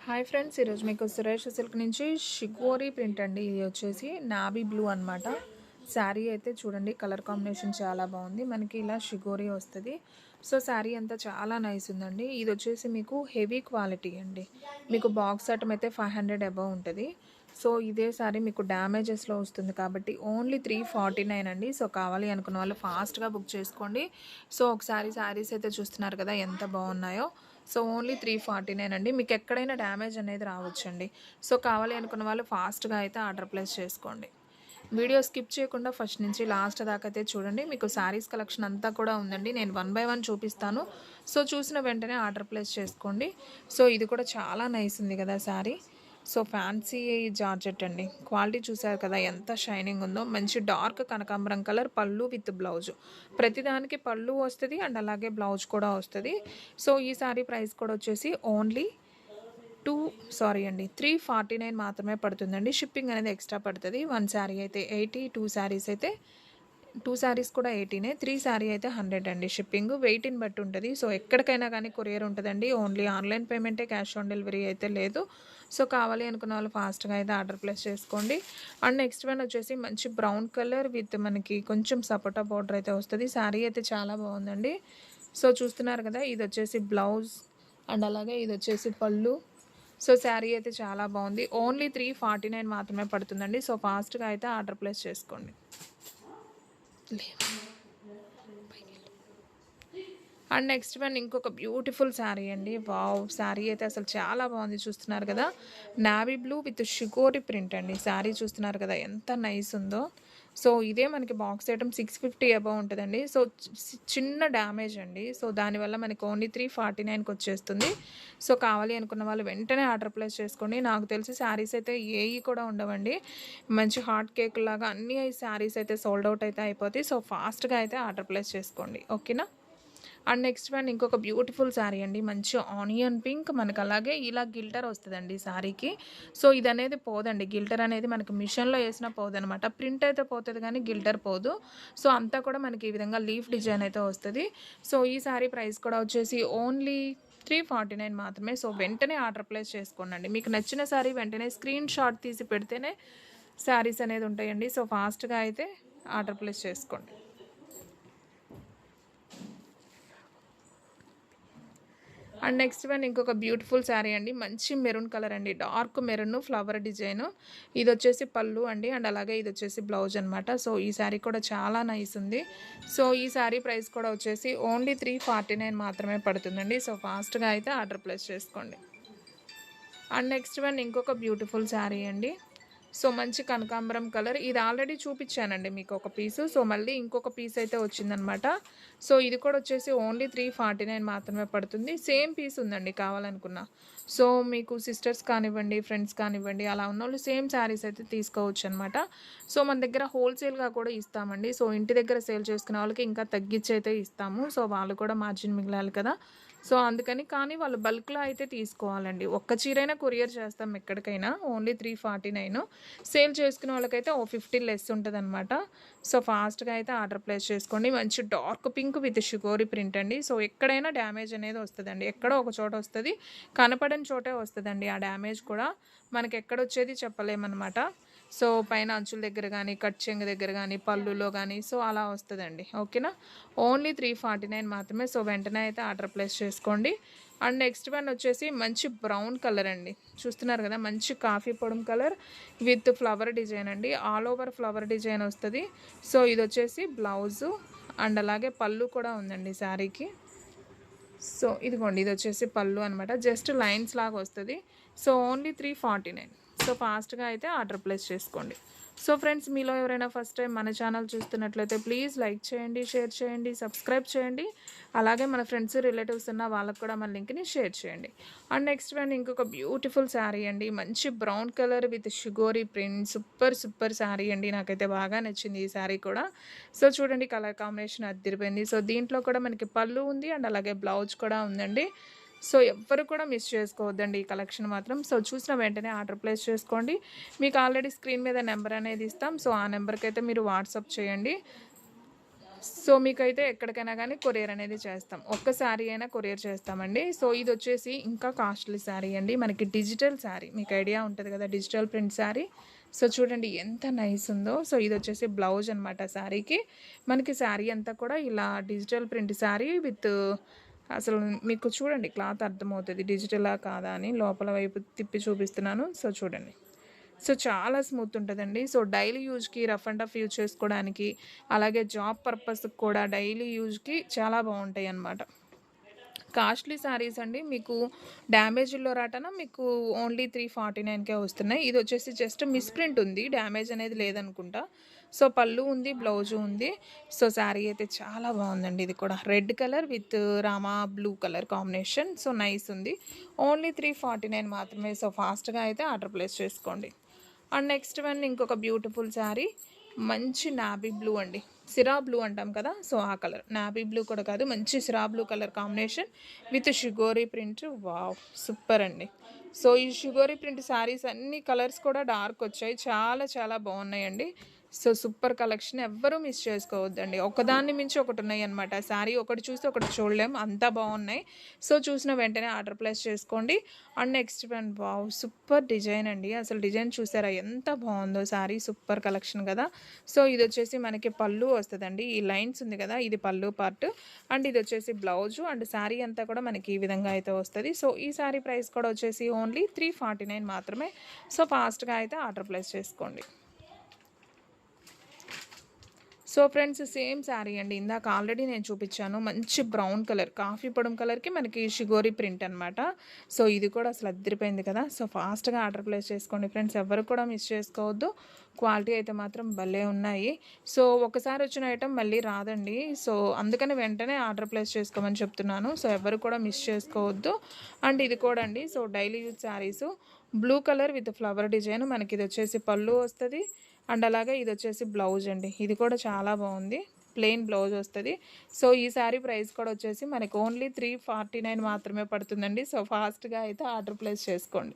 Hi friends, ఈరోజు మీకు Suresh silk నుంచి షిగోరి ప్రింట్ అండి. ఇది వచ్చేసి నావీ బ్లూ అనమాట. శారీ అయితే చూడండి, కలర్ కాంబినేషన్ చాలా బాగుంది. మనకి ఇలా షిగోరి వస్తుంది. సో శారీ అంతా చాలా నైస్ ఉందండి. ఇది వచ్చేసి మీకు హెవీ క్వాలిటీ అండి. మీకు బాక్స్ ఐటమ్ అయితే 500 అబవ్ ఉంటుంది. సో ఇదే సారీ మీకు డ్యామేజెస్లో వస్తుంది కాబట్టి ఓన్లీ 349 అండి. సో కావాలి అనుకున్న వాళ్ళు ఫాస్ట్గా బుక్ చేసుకోండి. సో ఒకసారి శారీస్ అయితే చూస్తున్నారు కదా ఎంత బాగున్నాయో. సో ఓన్లీ 349 అండి. మీకు ఎక్కడైనా డ్యామేజ్ అనేది రావచ్చండి. సో కావాలి అనుకున్న వాళ్ళు ఫాస్ట్గా అయితే ఆర్డర్ ప్లేస్ చేసుకోండి. వీడియో స్కిప్ చేయకుండా ఫస్ట్ నుంచి లాస్ట్ దాకా అయితే చూడండి. మీకు శారీస్ కలెక్షన్ అంతా కూడా ఉందండి. నేను 1 బై 1 చూపిస్తాను. సో చూసిన వెంటనే ఆర్డర్ ప్లేస్ చేసుకోండి. సో ఇది కూడా చాలా నైస్ ఉంది కదా శారీ. సో ఫ్యాన్సీ జార్జెట్ అండి. క్వాలిటీ చూసారు కదా ఎంత షైనింగ్ ఉందో. మంచి డార్క్ కనకాంబరం కలర్ పళ్ళు విత్ బ్లౌజ్. ప్రతిదానికి పళ్ళు వస్తుంది అండ్ అలాగే బ్లౌజ్ కూడా వస్తుంది. సో ఈ సారీ ప్రైస్ కూడా వచ్చేసి ఓన్లీ 349 మాత్రమే పడుతుందండి. షిప్పింగ్ అనేది ఎక్స్ట్రా పడుతుంది. 1 శారీ అయితే 80, 2 శారీస్ కూడా 80, 3 శారీ అయితే 100 అండి. షిప్పింగ్ వెయిట్ని బట్టి ఉంటుంది. సో ఎక్కడికైనా కానీ కొరియర్ ఉంటుందండి. ఓన్లీ ఆన్లైన్ పేమెంటే, క్యాష్ ఆన్ డెలివరీ అయితే లేదు. సో కావాలి అనుకున్న వాళ్ళు ఫాస్ట్గా అయితే ఆర్డర్ ప్లేస్ చేసుకోండి. అండ్ నెక్స్ట్ వన్ వచ్చేసి మంచి బ్రౌన్ కలర్ విత్ మనకి కొంచెం సపోటా బార్డర్ అయితే వస్తుంది. శారీ అయితే చాలా బాగుందండి. సో చూస్తున్నారు కదా, ఇది వచ్చేసి బ్లౌజ్ అండ్ అలాగే ఇది వచ్చేసి పళ్ళు. సో శారీ అయితే చాలా బాగుంది. ఓన్లీ 349 మాత్రమే పడుతుందండి. సో ఫాస్ట్గా అయితే ఆర్డర్ ప్లేస్ చేసుకోండి. అండ్ నెక్స్ట్ వన్ ఇంకొక బ్యూటిఫుల్ శారీ అండి. వావ్, శారీ అయితే అసలు చాలా బాగుంది. చూస్తున్నారు కదా, navy blue with shibori print అండి. శారీ చూస్తున్నారు కదా ఎంత నైస్ ఉందో. సో ఇదే మనకి బాక్స్ ఐటమ్ 650 అబవ్ ఉంటుందండి. సో చిన్న డ్యామేజ్ అండి. సో దానివల్ల మనకి ఓన్లీ 349కి వచ్చేస్తుంది. సో కావాలి అనుకున్న వాళ్ళు వెంటనే ఆర్డర్ ప్లేస్ చేసుకోండి. నాకు తెలిసి శారీస్ అయితే ఏవి కూడా ఉండవండి. మంచి హాట్ కేక్ లాగా అన్ని శారీస్ అయితే సోల్డ్ అవుట్ అయితే అయిపోతాయి. సో ఫాస్ట్గా అయితే ఆర్డర్ ప్లేస్ చేసుకోండి, ఓకేనా. అండ్ నెక్స్ట్ వన్ ఇంకొక బ్యూటిఫుల్ శారీ అండి. మంచి ఆనియన్ పింక్, మనకు అలాగే ఇలా గిల్టర్ వస్తుందండి శారీకి. సో ఇది అనేది పోదండి. గిల్టర్ అనేది మనకి మిషన్లో వేసినా పోదనమాట. ప్రింట్ అయితే పోతుంది కానీ గిల్టర్ పోదు. సో అంతా కూడా మనకి ఈ విధంగా లీఫ్ డిజైన్ అయితే వస్తుంది. సో ఈ శారీ ప్రైస్ కూడా వచ్చేసి ఓన్లీ 349 మాత్రమే. సో వెంటనే ఆర్డర్ ప్లేస్ చేసుకోండి. మీకు నచ్చిన శారీ వెంటనే స్క్రీన్ షాట్ తీసి పెడితేనే శారీస్ అనేది ఉంటాయండి. సో ఫాస్ట్గా అయితే ఆర్డర్ ప్లేస్ చేసుకోండి. అండ్ నెక్స్ట్ వన్ ఇంకొక బ్యూటిఫుల్ శారీ అండి. మంచి మెరూన్ కలర్ అండి. Dark maroon flower design. ఇది వచ్చేసి పళ్ళు అండి అండ్ అలాగే ఇది వచ్చేసి బ్లౌజ్ అనమాట. సో ఈ శారీ కూడా చాలా నైస్ ఉంది. సో ఈ శారీ ప్రైస్ కూడా వచ్చేసి ఓన్లీ 349 మాత్రమే పడుతుందండి. సో ఫాస్ట్గా అయితే ఆర్డర్ ప్లేస్ చేసుకోండి. అండ్ నెక్స్ట్ వన్ ఇంకొక బ్యూటిఫుల్ శారీ అండి. సో మంచి కనకాంబరం కలర్. ఇది ఆల్రెడీ చూపించానండి మీకు ఒక పీసు. సో మళ్ళీ ఇంకొక పీస్ అయితే వచ్చిందనమాట. సో ఇది కూడా వచ్చేసి ఓన్లీ 349 మాత్రమే పడుతుంది. సేమ్ పీస్ ఉందండి కావాలనుకున్నా. సో మీకు సిస్టర్స్ కానివ్వండి, ఫ్రెండ్స్ కానివ్వండి, అలా ఉన్న వాళ్ళు సేమ్ శారీస్ అయితే తీసుకోవచ్చు అనమాట. సో మన దగ్గర హోల్సేల్గా కూడా ఇస్తామండి. సో ఇంటి దగ్గర సేల్ చేసుకునే వాళ్ళకి ఇంకా తగ్గించి అయితే ఇస్తాము. సో వాళ్ళు కూడా మార్జిన్ మిగలాలి కదా. సో అందుకని కానీ వాళ్ళు బల్క్లో అయితే తీసుకోవాలండి. ఒక్క చీరైనా కొరియర్ చేస్తాం ఎక్కడికైనా. ఓన్లీ 349. సేల్ చేసుకునే వాళ్ళకైతే 50 లెస్ ఉంటుంది అనమాట. సో ఫాస్ట్గా అయితే ఆర్డర్ ప్లేస్ చేసుకోండి. మంచి dark pink with shibori print అండి. సో ఎక్కడైనా డ్యామేజ్ అనేది వస్తుందండి. ఎక్కడో ఒక చోట వస్తుంది, కనపడని చోటే వస్తుందండి. ఆ డ్యామేజ్ కూడా మనకి ఎక్కడొచ్చేది చెప్పలేమన్నమాట. సో పైన అంచుల దగ్గర కానీ, కట్ చెంగు దగ్గర కానీ, పళ్ళులో కానీ, సో అలా వస్తుందండి, ఓకేనా. ఓన్లీ 349 మాత్రమే. సో వెంటనే అయితే ఆర్డర్ ప్లేస్ చేసుకోండి. అండ్ నెక్స్ట్ వన్ వచ్చేసి మంచి బ్రౌన్ కలర్ అండి. చూస్తున్నారు కదా, మంచి కాఫీ పొడం కలర్ విత్ ఫ్లవర్ డిజైన్ అండి. ఆల్ ఓవర్ ఫ్లవర్ డిజైన్ వస్తుంది. సో ఇది వచ్చేసి బ్లౌజు అండ్ అలాగే పళ్ళు కూడా ఉందండి శారీకి. సో ఇదిగోండి, ఇది వచ్చేసి పళ్ళు అనమాట. జస్ట్ లైన్స్ లాగా వస్తుంది. So only 349. సో ఫాస్ట్గా అయితే ఆర్డర్ ప్లేస్ చేసుకోండి. సో ఫ్రెండ్స్, మీలో ఎవరైనా ఫస్ట్ టైం మన ఛానల్ చూస్తున్నట్లయితే ప్లీజ్ లైక్ చేయండి, షేర్ చేయండి, సబ్స్క్రైబ్ చేయండి. అలాగే మన ఫ్రెండ్స్, రిలేటివ్స్ ఉన్న వాళ్ళకు కూడా మన లింక్ని షేర్ చేయండి. అండ్ నెక్స్ట్ వన్ ఇంకొక బ్యూటిఫుల్ శారీ అండి. మంచి brown colour with shibori print. Super sari అండి. నాకైతే బాగా నచ్చింది ఈ శారీ కూడా. సో చూడండి, కలర్ కాంబినేషన్ అదిరిపోయింది. సో దీంట్లో కూడా మనకి పళ్ళు ఉంది అండ్ అలాగే బ్లౌజ్ కూడా ఉందండి. సో ఎవ్వరు కూడా మిస్ చేసుకోవద్దండి ఈ కలెక్షన్ మాత్రం. సో చూసిన వెంటనే ఆర్డర్ ప్లేస్ చేసుకోండి. మీకు ఆల్రెడీ స్క్రీన్ మీద నెంబర్ అనేది ఇస్తాం. సో ఆ నెంబర్కి అయితే మీరు వాట్సాప్ చేయండి. సో మీకైతే ఎక్కడికైనా కానీ కొరియర్ అనేది చేస్తాం. ఒక్క శారీ అయినా కొరియర్ చేస్తామండి. సో ఇది వచ్చేసి ఇంకా కాస్ట్లీ శారీ అండి. మనకి డిజిటల్ శారీ మీకు ఐడియా ఉంటుంది కదా, డిజిటల్ ప్రింట్ శారీ. సో చూడండి ఎంత నైస్ ఉందో. సో ఇది వచ్చేసి బ్లౌజ్ అనమాట శారీకి. మనకి శారీ అంతా కూడా ఇలా డిజిటల్ ప్రింట్ శారీ విత్ అసలు మీకు చూడండి క్లాత్ అర్థమవుతుంది డిజిటలా కాదా అని. లోపల వైపు తిప్పి చూపిస్తున్నాను. సో చూడండి. సో చాలా స్మూత్ ఉంటుందండి. సో డైలీ యూజ్కి రఫ్ అండ్ టఫ్ యూజ్ చేసుకోవడానికి, అలాగే జాబ్ పర్పస్కి కూడా డైలీ యూజ్కి చాలా బాగుంటాయి అన్నమాట. కాస్ట్లీ శారీస్ అండి. మీకు డ్యామేజ్లో రాటన మీకు ఓన్లీ 349కే వస్తున్నాయి. ఇది వచ్చేసి జస్ట్ మిస్ప్రింట్ ఉంది, డ్యామేజ్ అనేది లేదనుకుంటా. సో పళ్ళు ఉంది, బ్లౌజు ఉంది. సో శారీ అయితే చాలా బాగుందండి. ఇది కూడా red colour with Rama blue colour combination. So nice ఉంది. ఓన్లీ 349 మాత్రమే. సో ఫాస్ట్గా అయితే ఆర్డర్ ప్లేస్ చేసుకోండి. అండ్ నెక్స్ట్ వన్ ఇంకొక బ్యూటిఫుల్ శారీ, మంచి నాబీ బ్లూ అండి. సిరా బ్లూ అంటాం కదా, సో ఆ కలర్. నాబీ బ్లూ కూడా కాదు, మంచి సిరా blue colour combination with shibori print. Wow super అండి. సో ఈ షుగోరీ ప్రింట్ శారీస్ అన్ని కలర్స్ కూడా డార్క్ వచ్చాయి, చాలా చాలా బాగున్నాయండి. సో సూపర్ కలెక్షన్, ఎవ్వరూ మిస్ చేసుకోవద్దండి. ఒకదాన్ని మించి ఒకటి ఉన్నాయి అనమాట. శారీ ఒకటి చూస్తే ఒకటి చూడలేం, అంతా బాగున్నాయి. సో చూసిన వెంటనే ఆర్డర్ ప్లేస్ చేసుకోండి. And next one wow super design అండి. అసలు డిజైన్ చూసారా ఎంత బాగుందో. శారీ సూపర్ కలెక్షన్ కదా. సో ఇది వచ్చేసి మనకి పళ్ళు వస్తుందండి. ఈ లైన్స్ ఉంది కదా, ఇది పళ్ళు పార్ట్. అండ్ ఇది వచ్చేసి బ్లౌజు. అండ్ శారీ అంతా కూడా మనకి ఈ విధంగా అయితే వస్తుంది. సో ఈ శారీ ప్రైస్ కూడా వచ్చేసి ఓన్లీ 349 మాత్రమే. సో ఫాస్ట్గా అయితే ఆర్డర్ ప్లేస్ చేసుకోండి. సో ఫ్రెండ్స్ సేమ్ శారీ అండి. ఇందాక ఆల్రెడీ నేను చూపించాను, మంచి బ్రౌన్ కలర్, కాఫీ పొడం కలర్కి మనకి షిగోరి ప్రింట్ అనమాట. సో ఇది కూడా అసలు అద్దరిపోయింది కదా. సో ఫాస్ట్గా ఆర్డర్ ప్లేస్ చేసుకోండి ఫ్రెండ్స్, ఎవరు కూడా మిస్ చేసుకోవద్దు. క్వాలిటీ అయితే మాత్రం భలే ఉన్నాయి. సో ఒకసారి వచ్చిన ఐటమ్ మళ్ళీ రాదండి. సో అందుకని వెంటనే ఆర్డర్ ప్లేస్ చేసుకోమని చెప్తున్నాను. సో ఎవరు కూడా మిస్ చేసుకోవద్దు. అండ్ ఇది కూడా అండి, so daily use saris, blue colour with flower design. మనకి ఇది వచ్చేసి పళ్ళు వస్తుంది. అండ్ అలాగే ఇది వచ్చేసి బ్లౌజ్ అండి. ఇది కూడా చాలా బాగుంది, ప్లెయిన్ బ్లౌజ్ వస్తుంది. సో ఈ శారీ ప్రైస్ కూడా వచ్చేసి మనకి ఓన్లీ 349 మాత్రమే పడుతుందండి. సో ఫాస్ట్గా అయితే ఆర్డర్ ప్లేస్ చేసుకోండి.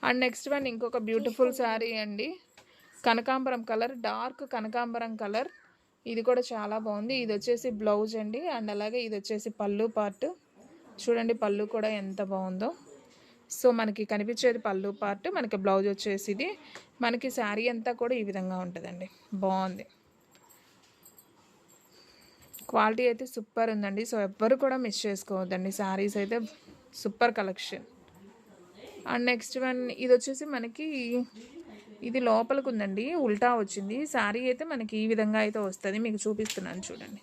అండ్ నెక్స్ట్ వన్ ఇంకొక బ్యూటిఫుల్ శారీ అండి, కనకాంబరం కలర్, డార్క్ కనకాంబరం కలర్. ఇది కూడా చాలా బాగుంది. ఇది వచ్చేసి బ్లౌజ్ అండి. అండ్ అలాగే ఇది వచ్చేసి పళ్ళు పార్ట్. చూడండి పళ్ళు కూడా ఎంత బాగుందో. సో మనకి కనిపించేది పళ్ళు పార్ట్, మనకి బ్లౌజ్ వచ్చేసి ఇది. మనకి శారీ అంతా కూడా ఈ విధంగా ఉంటుందండి. బాగుంది, క్వాలిటీ అయితే సూపర్ ఉందండి. సో ఎవ్వరు కూడా మిస్ చేసుకోవద్దండి. శారీస్ అయితే super collection. And next one ఇది వచ్చేసి మనకి ఇది లోపలికి ఉందండి, ఉల్టా వచ్చింది. శారీ అయితే మనకి ఈ విధంగా అయితే వస్తుంది, మీకు చూపిస్తున్నాను చూడండి.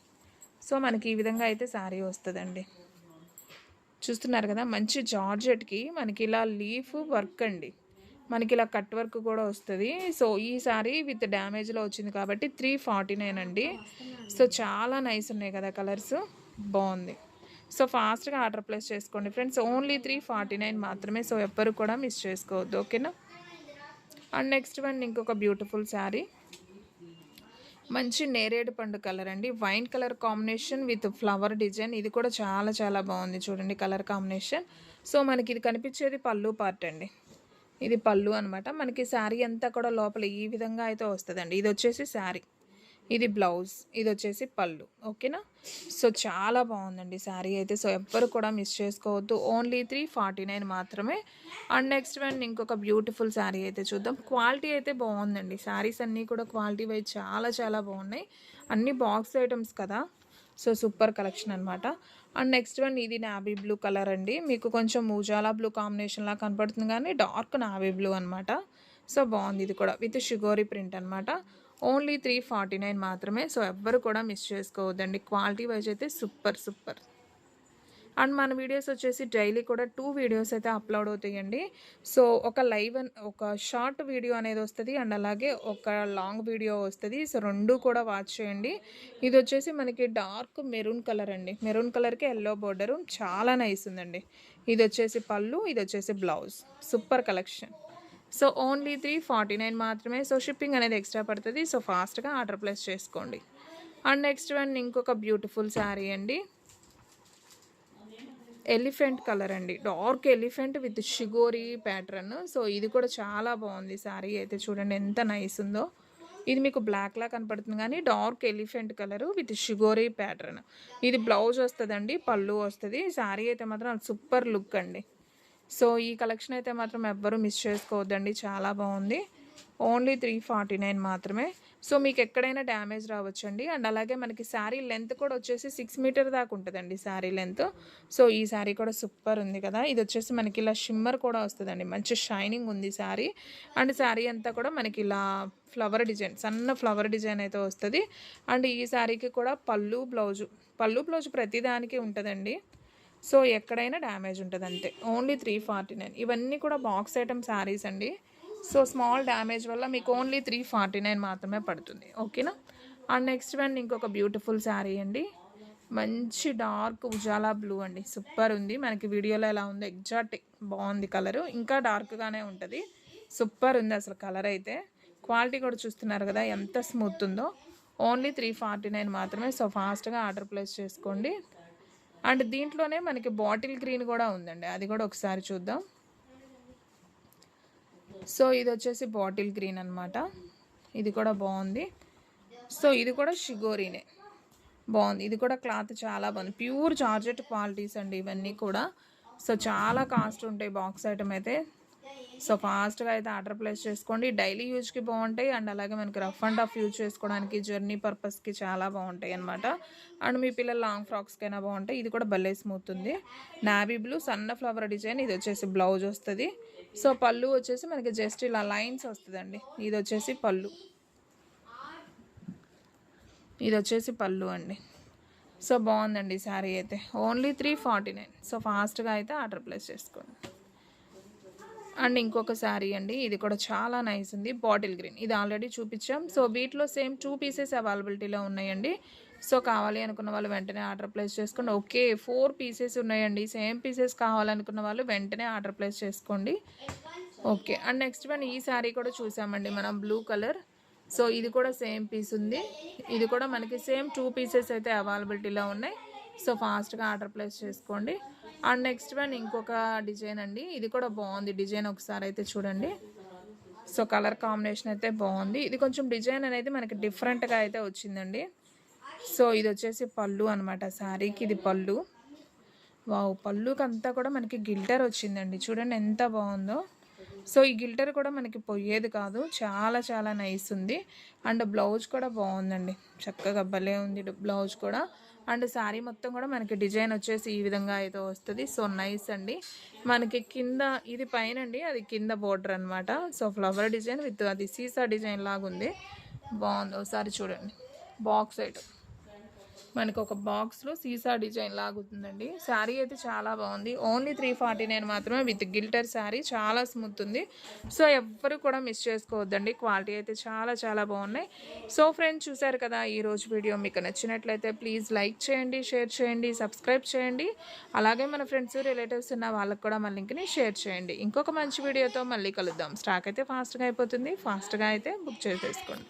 సో మనకి ఈ విధంగా అయితే శారీ వస్తుందండి. చూస్తున్నారు కదా, మంచి జార్జెట్కి మనకి ఇలా లీఫ్ వర్క్ అండి, మనకి ఇలా కట్ వర్క్ కూడా వస్తుంది. సో ఈ సారీ విత్ డ్యామేజ్లో వచ్చింది కాబట్టి 349 అండి. సో చాలా నైస్ ఉన్నాయి కదా కలర్స్, బాగుంది. సో ఫాస్ట్గా ఆర్డర్ ప్లేస్ చేసుకోండి ఫ్రెండ్స్, ఓన్లీ 349 మాత్రమే. సో ఎవ్వరు కూడా మిస్ చేసుకోవద్దు, ఓకేనా. అండ్ నెక్స్ట్ వన్ ఇంకొక బ్యూటిఫుల్ శారీ, మంచి నేరేడు పండు కలర్ అండి, wine colour combination with flower design. ఇది కూడా చాలా చాలా బాగుంది చూడండి కలర్ కాంబినేషన్. సో మనకి ఇది కనిపించేది పళ్ళు పార్ట్ అండి, ఇది పళ్ళు అనమాట. మనకి శారీ అంతా కూడా లోపల ఈ విధంగా అయితే వస్తుందండి. ఇది వచ్చేసి శారీ, ఇది బ్లౌజ్, ఇది వచ్చేసి పళ్ళు, ఓకేనా. సో చాలా బాగుందండి శారీ అయితే. సో ఎవ్వరు కూడా మిస్ చేసుకోవద్దు, ఓన్లీ 349 మాత్రమే. అండ్ నెక్స్ట్ వన్ ఇంకొక బ్యూటిఫుల్ శారీ అయితే చూద్దాం. క్వాలిటీ అయితే బాగుందండి, శారీస్ అన్నీ కూడా క్వాలిటీ వైజ్ చాలా చాలా బాగున్నాయి. అన్నీ బాక్స్ ఐటమ్స్ కదా, సో సూపర్ కలెక్షన్ అనమాట. అండ్ నెక్స్ట్ వన్ ఇది నావీ బ్లూ కలర్ అండి, మీకు కొంచెం ఉజాలా బ్లూ కాంబినేషన్లా కనపడుతుంది కానీ డార్క్ నావీ బ్లూ అనమాట. సో బాగుంది, ఇది కూడా విత్ షిగోరీ ప్రింట్ అనమాట. ఓన్లీ 349 మాత్రమే. సో ఎవ్వరు కూడా మిస్ చేసుకోవద్దండి, క్వాలిటీ వైజ్ అయితే సూపర్ సూపర్. అండ్ మన వీడియోస్ వచ్చేసి డైలీ కూడా 2 వీడియోస్ అయితే అప్లోడ్ అవుతాయండి. సో ఒక ఒక షార్ట్ వీడియో అనేది వస్తుంది, అండ్ అలాగే ఒక లాంగ్ వీడియో వస్తుంది. సో రెండు కూడా వాచ్ చేయండి. ఇది వచ్చేసి మనకి డార్క్ మెరూన్ కలర్ అండి, మెరూన్ కలర్కి ఎల్లో బోర్డరు, చాలా నైస్ ఉందండి. ఇది వచ్చేసి పళ్ళు, ఇది వచ్చేసి blouse, super collection. So only 349 మాత్రమే. సో షిప్పింగ్ అనేది ఎక్స్ట్రా పడుతుంది. సో ఫాస్ట్గా ఆర్డర్ ప్లేస్ చేసుకోండి. అండ్ నెక్స్ట్ వన్ ఇంకొక బ్యూటిఫుల్ శారీ అండి, ఎలిఫెంట్ కలర్ అండి, dark elephant with shibori pattern. So ఇది కూడా చాలా బాగుంది శారీ అయితే, చూడండి ఎంత నైస్ ఉందో. ఇది మీకు బ్లాక్లా కనపడుతుంది కానీ dark elephant colour with shibori pattern. ఇది బ్లౌజ్ వస్తుందండి, పళ్ళు వస్తుంది. శారీ అయితే మాత్రం సూపర్ లుక్ అండి. సో ఈ కలెక్షన్ అయితే మాత్రం ఎవ్వరూ మిస్ చేసుకోవద్దండి, చాలా బాగుంది. ఓన్లీ 349 మాత్రమే. సో మీకు ఎక్కడైనా డ్యామేజ్ రావచ్చండి. అండ్ అలాగే మనకి శారీ లెంత్ కూడా వచ్చేసి 6 మీటర్ దాకా ఉంటుందండి శారీ లెంత్. సో ఈ శారీ కూడా సూపర్ ఉంది కదా. ఇది వచ్చేసి మనకి ఇలా షిమ్మర్ కూడా వస్తుందండి, మంచి షైనింగ్ ఉంది శారీ. అండ్ శారీ అంతా కూడా మనకి ఇలా ఫ్లవర్ డిజైన్, సన్న ఫ్లవర్ డిజైన్ అయితే వస్తుంది. అండ్ ఈ శారీకి కూడా పళ్ళు బ్లౌజు ప్రతిదానికి ఉంటుందండి. సో ఎక్కడైనా డ్యామేజ్ ఉంటుంది అంతే. ఓన్లీ 349. ఇవన్నీ కూడా బాక్స్ ఐటమ్ శారీస్ అండి. సో స్మాల్ డ్యామేజ్ వల్ల మీకు ఓన్లీ 349 మాత్రమే పడుతుంది, ఓకేనా. అండ్ నెక్స్ట్ వన్ ఇంకొక బ్యూటిఫుల్ శారీ అండి, మంచి డార్క్ ఉజాలా బ్లూ అండి, సూపర్ ఉంది. మనకి వీడియోలో ఎలా ఉందో ఎగ్జాక్ట్ బాగుంది కలరు, ఇంకా డార్క్గానే ఉంటుంది. సూపర్ ఉంది అసలు కలర్ అయితే. క్వాలిటీ కూడా చూస్తున్నారు కదా ఎంత స్మూత్ ఉందో. ఓన్లీ 349 మాత్రమే. సో ఫాస్ట్గా ఆర్డర్ ప్లేస్ చేసుకోండి. అండ్ దీంట్లోనే మనకి బాటిల్ గ్రీన్ కూడా ఉందండి, అది కూడా ఒకసారి చూద్దాం. సో ఇది వచ్చేసి బాటిల్ గ్రీన్ అనమాట, ఇది కూడా బాగుంది. సో ఇది కూడా షిగోరీనే, బాగుంది. ఇది కూడా క్లాత్ చాలా బాగుంది, ప్యూర్ జార్జెట్ క్వాలిటీస్ అండి ఇవన్నీ కూడా. సో చాలా కాస్ట్ ఉంటాయి బాక్స్ ఐటమ్ అయితే. సో ఫాస్ట్గా అయితే ఆర్డర్ ప్లేస్ చేసుకోండి. డైలీ యూజ్కి బాగుంటాయి. అండ్ అలాగే మనకి రఫ్ అండ్ టఫ్ యూజ్ చేసుకోవడానికి, జర్నీ పర్పస్కి చాలా బాగుంటాయి అనమాట. అండ్ మీ పిల్లల లాంగ్ ఫ్రాక్స్కైనా బాగుంటాయి. ఇది కూడా భలే స్మూత్ ఉంది, నావీ బ్లూ సన్న ఫ్లవర్ డిజైన్. ఇది వచ్చేసి బ్లౌజ్ వస్తుంది. సో పళ్ళు వచ్చేసి మనకి జస్ట్ ఇలా లైన్స్ వస్తుందండి. ఇది వచ్చేసి పళ్ళు అండి. సో బాగుందండి శారీ అయితే. ఓన్లీ 349. సో ఫాస్ట్గా అయితే ఆర్డర్ ప్లేస్ చేసుకోండి. అండ్ ఇంకొక శారీ అండి, ఇది కూడా చాలా నైస్ ఉంది, బాటిల్ గ్రీన్. ఇది ఆల్రెడీ చూపించాం. సో వీటిలో సేమ్ 2 పీసెస్ అవైలబిలిటీలో ఉన్నాయండి. సో కావాలి అనుకున్న వాళ్ళు వెంటనే ఆర్డర్ ప్లేస్ చేసుకోండి. ఓకే 4 పీసెస్ ఉన్నాయండి, సేమ్ పీసెస్ కావాలనుకున్న వాళ్ళు వెంటనే ఆర్డర్ ప్లేస్ చేసుకోండి. ఓకే. అండ్ నెక్స్ట్ వన్ ఈ శారీ కూడా చూసామండి మనం, బ్లూ కలర్. సో ఇది కూడా సేమ్ పీస్ ఉంది. ఇది కూడా మనకి సేమ్ 2 పీసెస్ అయితే అవైలబిలిటీలో ఉన్నాయి. సో ఫాస్ట్గా ఆర్డర్ ప్లేస్ చేసుకోండి. అండ్ నెక్స్ట్ వన్ ఇంకొక డిజైన్ అండి, ఇది కూడా బాగుంది డిజైన్, ఒకసారి అయితే చూడండి. సో కలర్ కాంబినేషన్ అయితే బాగుంది. ఇది కొంచెం డిజైన్ అనేది మనకి డిఫరెంట్గా అయితే వచ్చిందండి. సో ఇది వచ్చేసి పళ్ళు అనమాట శారీకి, ఇది పళ్ళు. వావ్, పళ్ళుకి అంతా కూడా మనకి గిల్టర్ వచ్చిందండి, చూడండి ఎంత బాగుందో. సో ఈ గిల్టర్ కూడా మనకి పోయేది కాదు, చాలా చాలా నైస్ ఉంది. అండ్ బ్లౌజ్ కూడా బాగుందండి, చక్కగా భలే ఉంది బ్లౌజ్ కూడా. అండ్ శారీ మొత్తం కూడా మనకి డిజైన్ వచ్చేసి ఈ విధంగా అయితే వస్తుంది. సో నైస్ అండి. మనకి కింద ఇది పైన అండి, అది కింద బోర్డర్ అనమాట. సో ఫ్లవర్ డిజైన్ విత్ అది సీసా డిజైన్ లాగా ఉంది, బాగుంది. ఒకసారి చూడండి, బాక్స్ ఐటమ్ మనకు ఒక బాక్స్లో సీసా డిజైన్ లాగుతుందండి. శారీ అయితే చాలా బాగుంది. ఓన్లీ 349 మాత్రమే విత్ గిల్టర్ శారీ, చాలా స్మూత్ ఉంది. సో ఎవ్వరు కూడా మిస్ చేసుకోవద్దండి, క్వాలిటీ అయితే చాలా చాలా బాగున్నాయి. సో ఫ్రెండ్స్ చూసారు కదా ఈరోజు వీడియో, మీకు నచ్చినట్లయితే ప్లీజ్ లైక్ చేయండి, షేర్ చేయండి, సబ్స్క్రైబ్ చేయండి. అలాగే మన ఫ్రెండ్స్ రిలేటివ్స్ ఉన్న వాళ్ళకి కూడా మన లింక్ని షేర్ చేయండి. ఇంకొక మంచి వీడియోతో మళ్ళీ కలుద్దాం. స్టాక్ అయితే ఫాస్ట్గా అయిపోతుంది, ఫాస్ట్గా అయితే బుక్ చేసేసుకోండి.